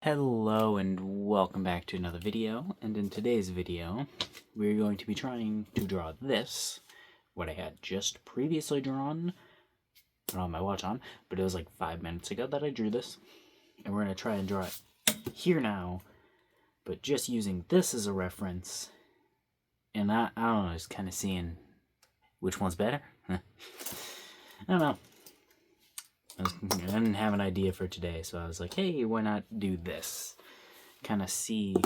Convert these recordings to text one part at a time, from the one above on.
Hello and welcome back to another video, and in today's video we're going to be trying to draw this, what I had just previously drawn. I don't have my watch on, but it was like 5 minutes ago that I drew this, and we're going to try and draw it here now, but just using this as a reference, and I don't know, just kind of seeing which one's better. I don't know. I didn't have an idea for today, so I was like, hey, why not do this? Kind of see...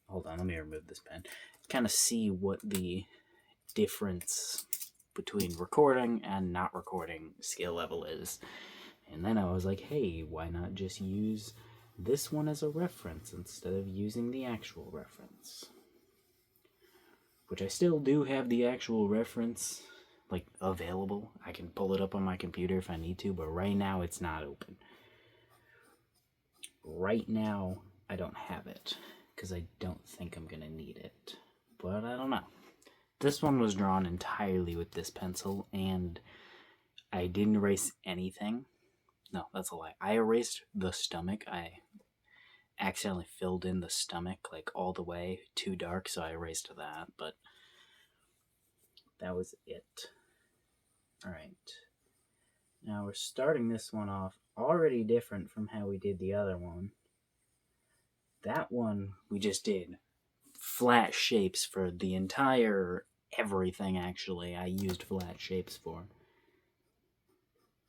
Hold on, let me remove this pen. Kind of see what the difference between recording and not recording skill level is. And then I was like, hey, why not just use this one as a reference instead of using the actual reference? Which I still do have the actual reference like available. I can pull it up on my computer if I need to, but right now it's not open. Right now I don't have it because I don't think I'm gonna need it, but I don't know. This one was drawn entirely with this pencil, and I didn't erase anything. No, that's a lie. I erased the stomach. I accidentally filled in the stomach like all the way too dark, so I erased that, but that was it. Alright, now we're starting this one off already different from how we did the other one. That one we just did flat shapes for the entire everything, actually. I used flat shapes for.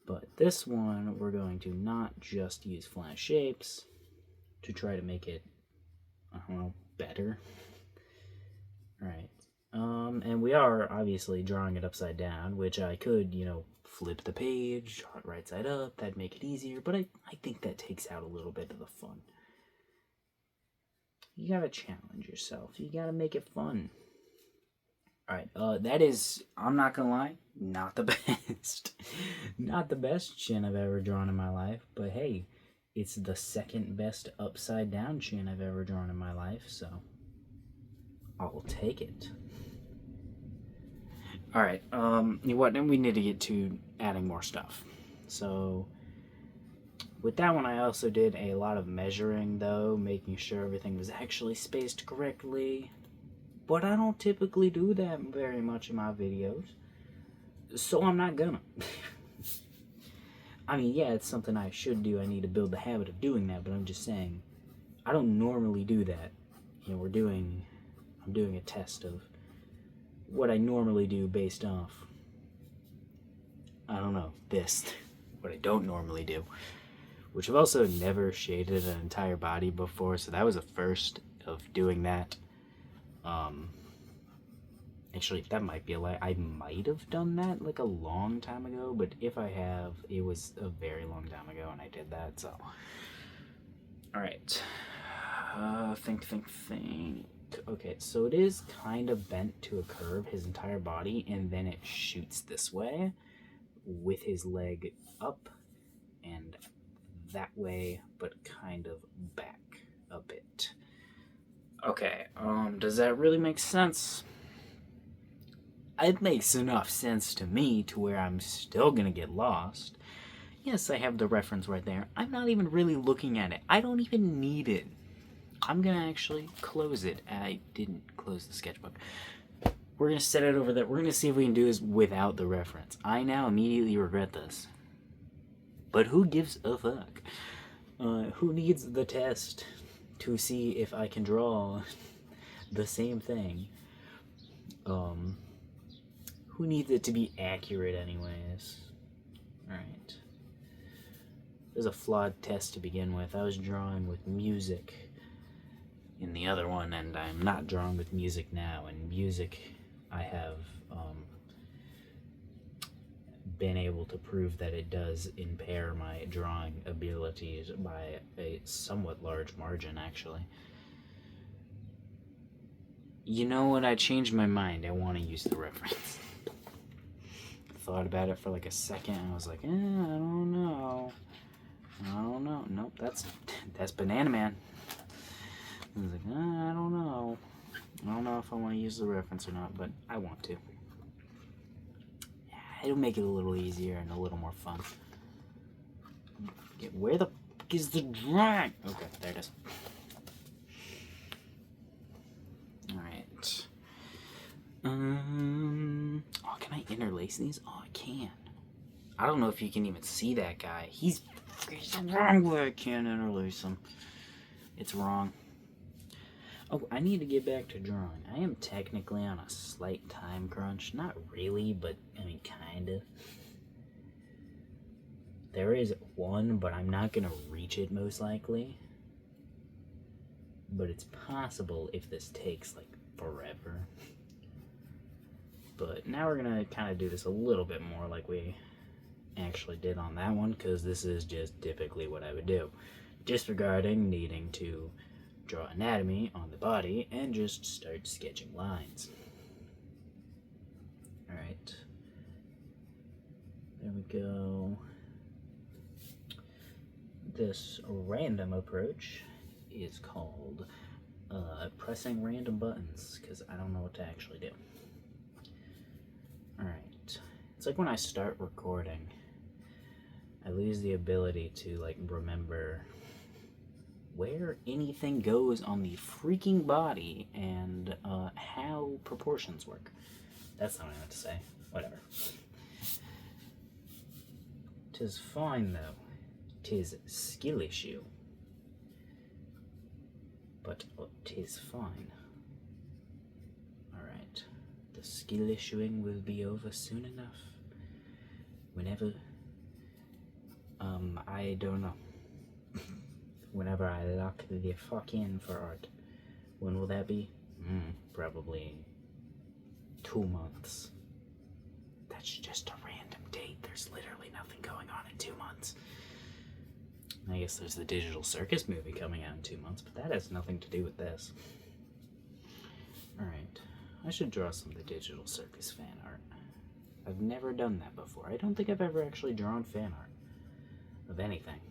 But this one, we're going to not just use flat shapes to try to make it, I don't know, better. Alright. And we are obviously drawing it upside down, which I could, flip the page, draw it right side up, that'd make it easier, but I think that takes out a little bit of the fun. You gotta challenge yourself. You gotta make it fun. Alright, that is, I'm not gonna lie, not the best. Not the best chin I've ever drawn in my life, but hey, it's the second best upside down chin I've ever drawn in my life, so I'll take it. Alright, what, then we need to get to adding more stuff. So, with that one I also did a lot of measuring though, making sure everything was actually spaced correctly. But I don't typically do that very much in my videos, so I'm not gonna. I mean, yeah, it's something I should do. I need to build the habit of doing that, but I'm just saying, I don't normally do that. I'm doing a test of what I normally do based off, I don't know, this, what I don't normally do. Which I've also never shaded an entire body before, so that was a first of doing that. Actually, that might be a lie. I might have done that like a long time ago, but if I have, it was a very long time ago and I did that, so. Alright. Think. Okay, so it is kind of bent to a curve, his entire body, and then it shoots this way with his leg up and that way, but kind of back a bit. Okay, does that really make sense? It makes enough sense to me to where I'm still gonna get lost. Yes, I have the reference right there. I'm not even really looking at it. I don't even need it. I'm gonna actually close it. I didn't close the sketchbook. We're gonna set it over there. We're gonna see if we can do this without the reference. I now immediately regret this. But who gives a fuck? Who needs the test to see if I can draw the same thing? Who needs it to be accurate anyways? Alright. It was a flawed test to begin with. I was drawing with music in the other one, and I'm not drawing with music now. And music, I have been able to prove that it does impair my drawing abilities by a somewhat large margin, actually. You know what? I changed my mind. I want to use the reference. Thought about it for like a second, and I was like, I don't know. Nope, that's Banana Man. I was like, I don't know. I don't know if I want to use the reference or not, but I want to. It'll make it a little easier and a little more fun. Okay, where the fuck is the drawing? Okay, there it is. Alright. Oh, can I interlace these? Oh, I can. I don't know if you can even see that guy. He's the wrong way. I can't interlace him. It's wrong. Oh, I need to get back to drawing. I am technically on a slight time crunch. Not really, but, I mean, kinda. There is one, but I'm not gonna reach it most likely. But it's possible if this takes, like, forever. But now we're gonna kind of do this a little bit more like we actually did on that one, because this is just typically what I would do. Disregarding needing to draw anatomy on the body and just start sketching lines. Alright. There we go. This random approach is called pressing random buttons, because I don't know what to actually do. Alright. It's like when I start recording, I lose the ability to, like, remember where anything goes on the freaking body and how proportions work. That's not what I meant to say. Whatever. 'Tis fine, though. 'Tis skill issue. But 'tis fine. Alright. The skill issuing will be over soon enough. Whenever... I don't know. Whenever I lock the fuck in for art. When will that be? Probably 2 months. That's just a random date. There's literally nothing going on in 2 months. I guess there's the Digital Circus movie coming out in 2 months, but that has nothing to do with this. Alright. I should draw some of the Digital Circus fan art. I've never done that before. I don't think I've ever actually drawn fan art of anything.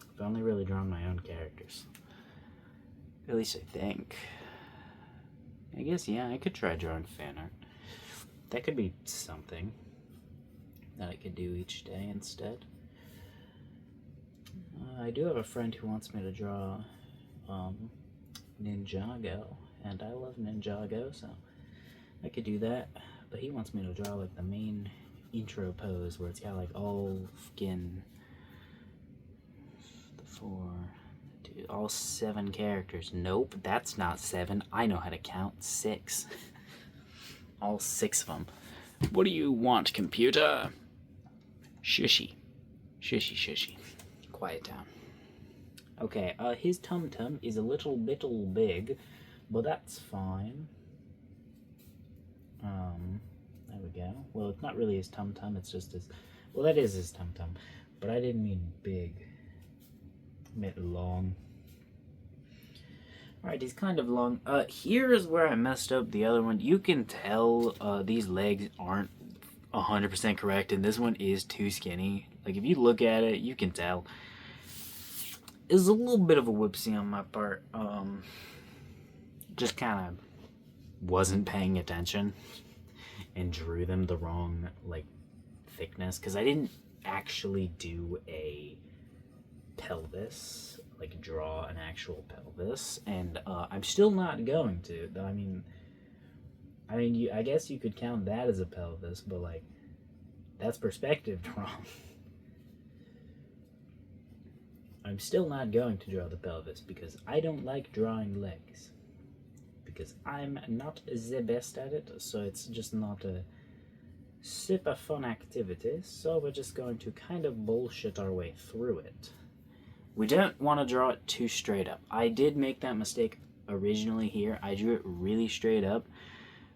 I've only really drawn my own characters. At least I think. I guess, yeah, I could try drawing fan art. That could be something that I could do each day instead. I do have a friend who wants me to draw Ninjago, and I love Ninjago, so I could do that. But he wants me to draw, like, the main intro pose where it's got, like, all fucking... all 7 characters. Nope, that's not 7. I know how to count. 6. All 6 of them. What do you want, computer? Shushy. Shushy, shushy. Quiet down. Okay, his tum-tum is a little big, but that's fine. There we go. Well, it's not really his tum-tum, it's just his... Well, that is his tum-tum, but I didn't mean big. I meant long. Alright, he's kind of long. Here's where I messed up the other one. You can tell these legs aren't 100% correct, and this one is too skinny. Like, if you look at it, you can tell. It's a little bit of a whoopsie on my part. Just kind of wasn't paying attention and drew them the wrong, like, thickness. Because I didn't actually do a pelvis, like, draw an actual pelvis. And I'm still not going to. I mean, I guess you could count that as a pelvis, but, like, that's perspective wrong. I'm still not going to draw the pelvis because I don't like drawing legs. Because I'm not the best at it, so it's just not a super fun activity, so we're just going to kind of bullshit our way through it. We don't want to draw it too straight up. I did make that mistake originally here. I drew it really straight up,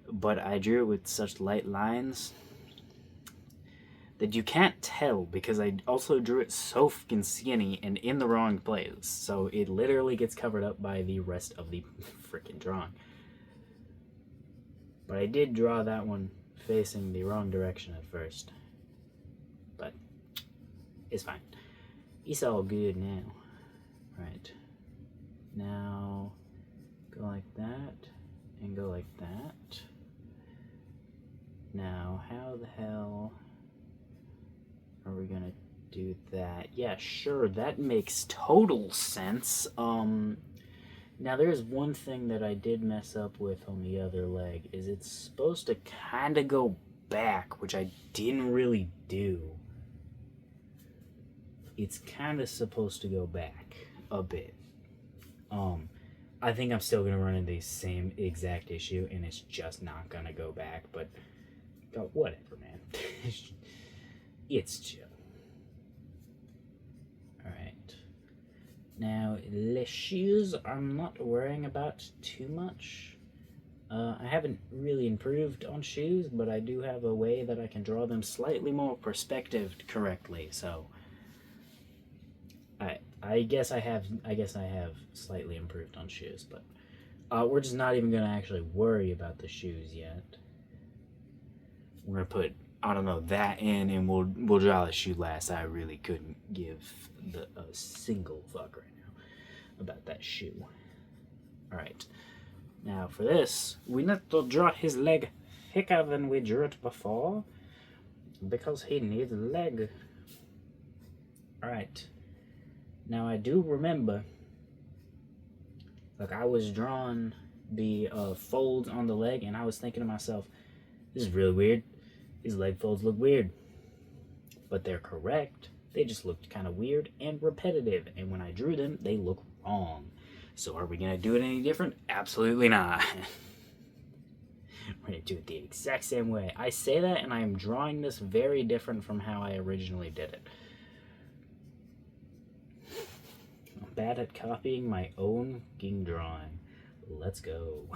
but I drew it with such light lines that you can't tell because I also drew it so fucking skinny and in the wrong place. So it literally gets covered up by the rest of the freaking drawing. But I did draw that one facing the wrong direction at first. But it's fine. It's all good now. Right. Now go like that and go like that. Now how the hell are we gonna do that. Yeah, sure, that makes total sense. Now there's one thing that I did mess up with on the other leg, is it's supposed to kind of go back, which I didn't really do. It's kind of supposed to go back a bit. I think I'm still gonna run into the same exact issue, and it's just not gonna go back. But whatever, man. It's chill. All right. Now the shoes, I'm not worrying about too much. I haven't really improved on shoes, but I do have a way that I can draw them slightly more perspectived correctly. So I guess I have slightly improved on shoes, but we're just not even gonna actually worry about the shoes yet. We're gonna put, I don't know, that in, and we'll draw the shoe last. I really couldn't give a single fuck right now about that shoe. All right, now for this, we need to draw his leg thicker than we drew it before, because he needs a leg. All right. Now I do remember, like, I was drawing the folds on the leg, and I was thinking to myself, this is really weird. These leg folds look weird. But they're correct. They just looked kind of weird and repetitive, and when I drew them, they look wrong. So are we going to do it any different? Absolutely not. We're going to do it the exact same way. I say that, and I am drawing this very different from how I originally did it. Bad at copying my own fucking drawing. Let's go.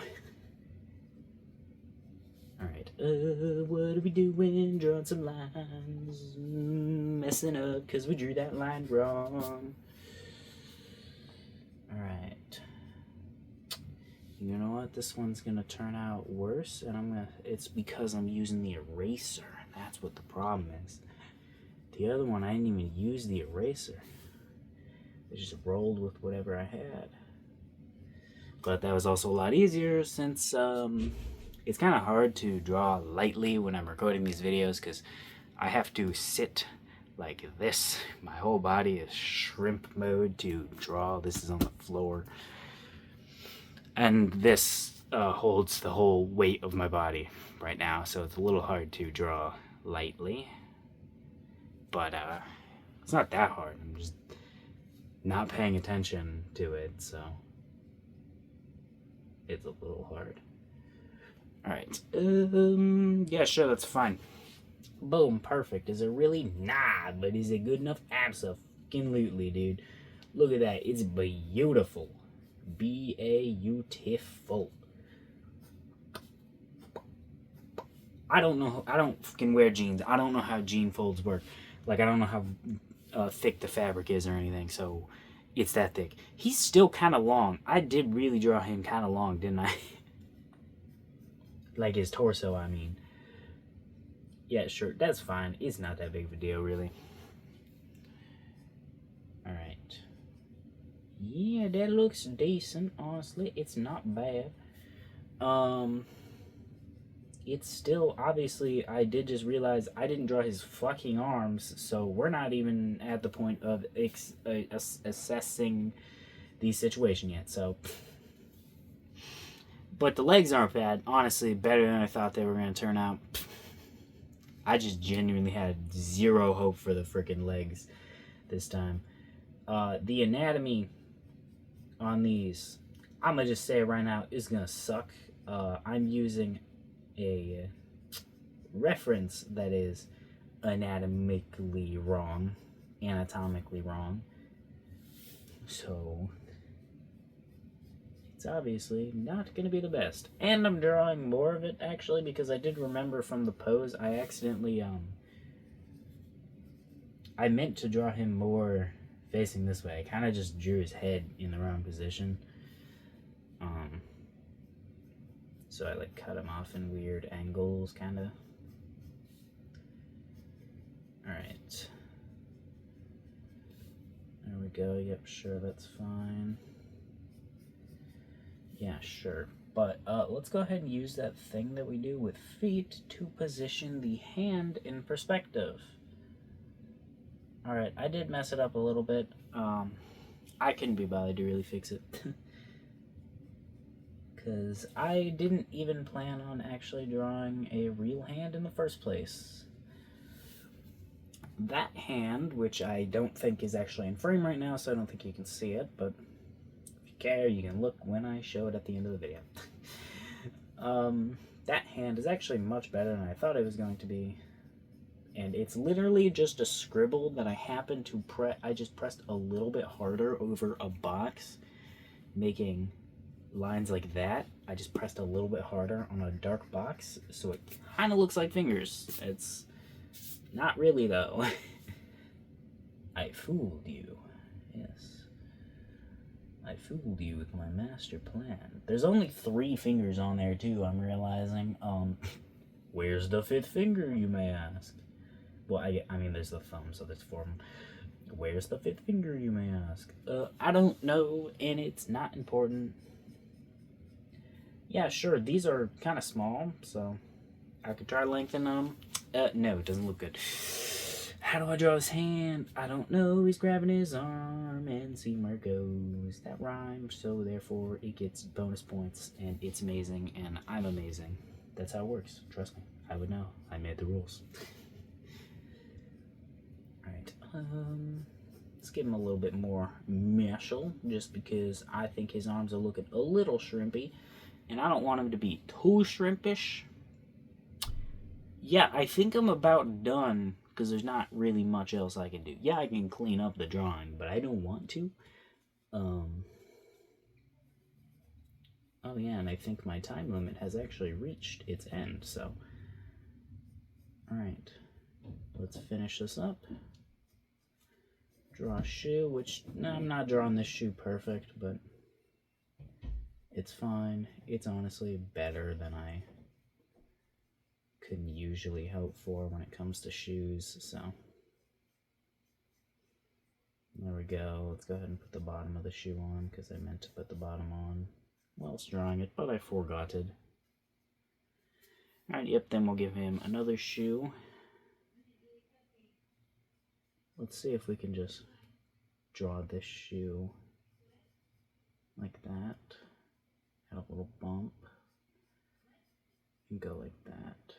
Alright, what are we doing? Drawing some lines. Messing up because we drew that line wrong. Alright. You know what? This one's gonna turn out worse, and it's because I'm using the eraser. That's what the problem is. The other one, I didn't even use the eraser. I just rolled with whatever I had. But that was also a lot easier since it's kind of hard to draw lightly when I'm recording these videos, because I have to sit like this. My whole body is shrimp mode to draw. This is on the floor. And this holds the whole weight of my body right now, so it's a little hard to draw lightly. But it's not that hard. I'm just not paying attention to it, so it's a little hard. Alright, yeah, sure, that's fine. Boom, perfect. Is it really? Nah, but is it good enough? Absolutely, dude. Look at that, it's beautiful. Beautiful. I don't know, I don't fucking wear jeans. I don't know how jean folds work. Like, I don't know how thick the fabric is or anything, so it's that thick. He's still kind of long. I did really draw him kind of long, didn't I? Like his torso, I mean. Yeah, sure, that's fine. It's not that big of a deal, really. Alright. Yeah, that looks decent, honestly. It's not bad. It's still, obviously, I did just realize I didn't draw his fucking arms, so we're not even at the point of assessing the situation yet, so. But the legs aren't bad. Honestly, better than I thought they were going to turn out. I just genuinely had zero hope for the freaking legs this time. The anatomy on these, I'm going to just say right now, is going to suck. I'm using a reference that is anatomically wrong. So it's obviously not going to be the best. And I'm drawing more of it, actually, because I did remember from the pose, I accidentally, I meant to draw him more facing this way. I kind of just drew his head in the wrong position. So I, like, cut him off in weird angles, kind of. Alright. There we go. Yep, sure, that's fine. Yeah, sure. But let's go ahead and use that thing that we do with feet to position the hand in perspective. Alright, I did mess it up a little bit. I couldn't be bothered to really fix it. Because I didn't even plan on actually drawing a real hand in the first place. That hand, which I don't think is actually in frame right now, so I don't think you can see it, but if you care, you can look when I show it at the end of the video. That hand is actually much better than I thought it was going to be. And it's literally just a scribble that I happened to I just pressed a little bit harder over a box, making lines like that. I just pressed a little bit harder on a dark box, so it kind of looks like fingers. It's not really, though. I fooled you. Yes. I fooled you with my master plan. There's only 3 fingers on there, too, I'm realizing. Where's the 5th finger, you may ask? Well, I mean, there's the thumb, so there's 4 of them. Where's the 5th finger, you may ask? I don't know, and it's not important. Yeah, sure, these are kind of small, so I could try lengthening them. No, it doesn't look good. How do I draw his hand? I don't know. He's grabbing his arm and see where it goes. That rhymes, so therefore it gets bonus points, and it's amazing, and I'm amazing. That's how it works. Trust me. I would know. I made the rules. Alright, let's give him a little bit more meshal, just because I think his arms are looking a little shrimpy, and I don't want him to be too shrimpish. Yeah, I think I'm about done, because there's not really much else I can do. Yeah, I can clean up the drawing, but I don't want to. Oh yeah, and I think my time limit has actually reached its end, so. Alright, let's finish this up. Draw a shoe, which, no, I'm not drawing this shoe perfect, but it's fine. It's honestly better than I could usually hope for when it comes to shoes, so. There we go. Let's go ahead and put the bottom of the shoe on, because I meant to put the bottom on whilst drawing it, but I forgot it. Alright, yep, then we'll give him another shoe. Let's see if we can just draw this shoe like that. Add a little bump. And go like that.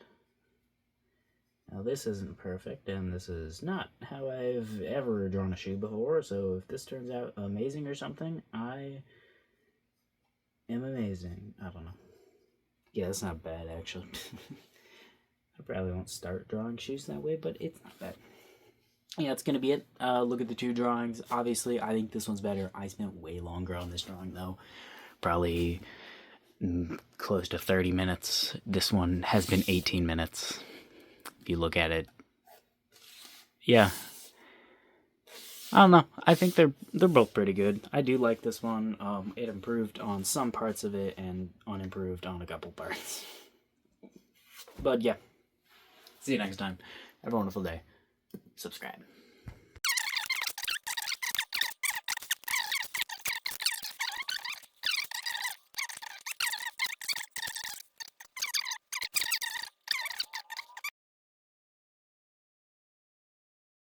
Now this isn't perfect, and this is not how I've ever drawn a shoe before, so if this turns out amazing or something, I am amazing. I don't know. Yeah, that's not bad, actually. I probably won't start drawing shoes that way, but it's not bad. Yeah, that's going to be it. Look at the 2 drawings. Obviously, I think this one's better. I spent way longer on this drawing, though. Probably close to 30 minutes. This one has been 18 minutes. If you look at it. Yeah. I don't know. I think they're both pretty good. I do like this one. It improved on some parts of it and unimproved on a couple parts. But yeah. See you next time. Have a wonderful day. Subscribe.